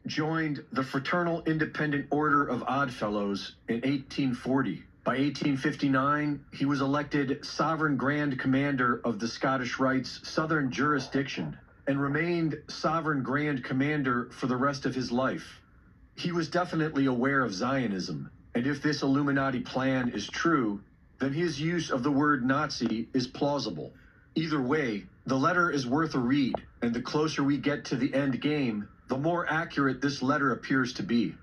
joined the Fraternal Independent Order of Oddfellows in 1840. By 1859, he was elected Sovereign Grand Commander of the Scottish Rite's Southern Jurisdiction and remained Sovereign Grand Commander for the rest of his life. He was definitely aware of Zionism, and if this Illuminati plan is true, then his use of the word Nazi is plausible. Either way, the letter is worth a read, and the closer we get to the end game, the more accurate this letter appears to be.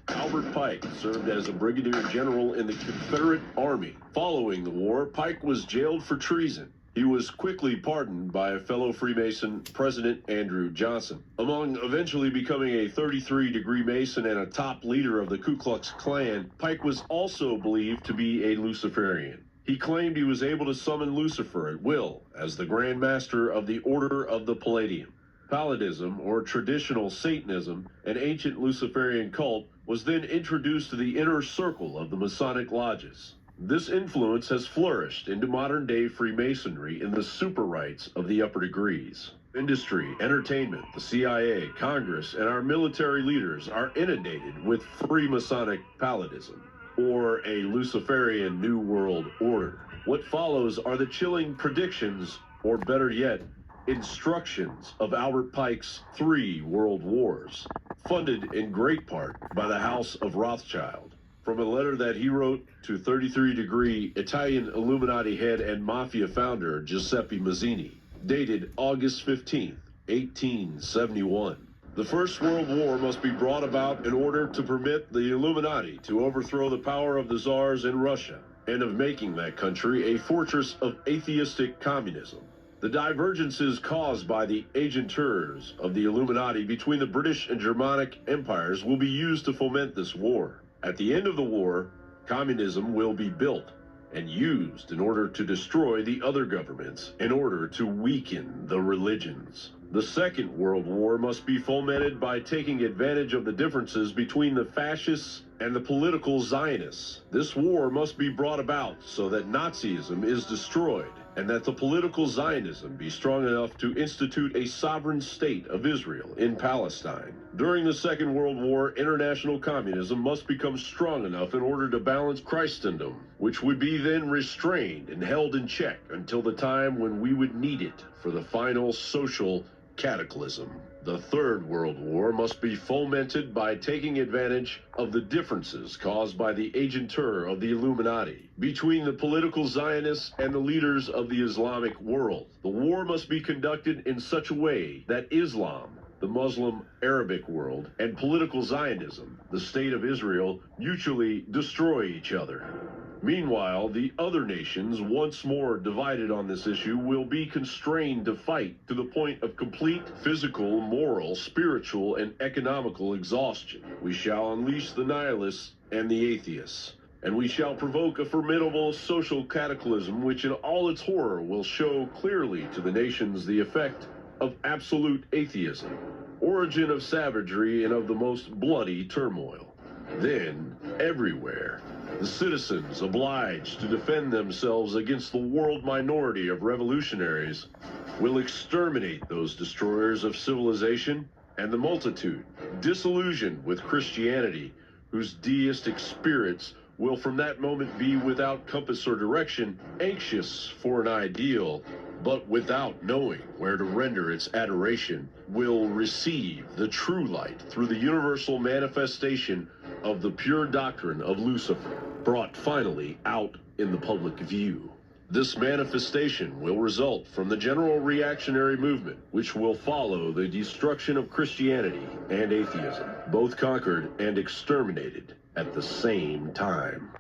Albert Pike served as a brigadier general in the Confederate Army. Following the war, Pike was jailed for treason. He was quickly pardoned by a fellow Freemason, President Andrew Johnson. Among eventually becoming a 33-degree Mason and a top leader of the Ku Klux Klan, Pike was also believed to be a Luciferian. He claimed he was able to summon Lucifer at will as the Grand Master of the Order of the Palladium. Palladism, or traditional Satanism, an ancient Luciferian cult, was then introduced to the inner circle of the Masonic lodges. This influence has flourished into modern-day Freemasonry in the super rites of the upper degrees. Industry, entertainment, the CIA, Congress, and our military leaders are inundated with Freemasonic Palladism, or a Luciferian New World Order. What follows are the chilling predictions, or better yet, instructions of Albert Pike's 3 world wars, funded in great part by the House of Rothschild. From a letter that he wrote to 33-degree Italian Illuminati head and mafia founder Giuseppe Mazzini, dated August 15, 1871. The First World War must be brought about in order to permit the Illuminati to overthrow the power of the czars in Russia and of making that country a fortress of atheistic communism. The divergences caused by the agentures of the Illuminati between the British and Germanic empires will be used to foment this war. At the end of the war, communism will be built and used in order to destroy the other governments, in order to weaken the religions. The Second World War must be fomented by taking advantage of the differences between the fascists and the political Zionists. This war must be brought about so that Nazism is destroyed and that the political Zionism be strong enough to institute a sovereign state of Israel in Palestine. During the Second World War, international communism must become strong enough in order to balance Christendom, which would be then restrained and held in check until the time when we would need it for the final social cataclysm. The Third World War must be fomented by taking advantage of the differences caused by the agentur of the Illuminati between the political Zionists and the leaders of the Islamic world. The war must be conducted in such a way that Islam, the Muslim Arabic world, and political Zionism, the State of Israel, mutually destroy each other. Meanwhile, the other nations, once more divided on this issue, will be constrained to fight to the point of complete physical, moral, spiritual, and economical exhaustion. We shall unleash the nihilists and the atheists, and we shall provoke a formidable social cataclysm which in all its horror will show clearly to the nations the effect of absolute atheism, origin of savagery and of the most bloody turmoil. Then, everywhere, the citizens obliged to defend themselves against the world minority of revolutionaries will exterminate those destroyers of civilization, and the multitude, disillusioned with Christianity, whose deistic spirits will from that moment be without compass or direction, anxious for an ideal, but without knowing where to render its adoration, will receive the true light through the universal manifestation of the pure doctrine of Lucifer, brought finally out in the public view. This manifestation will result from the general reactionary movement, which will follow the destruction of Christianity and atheism, both conquered and exterminated at the same time.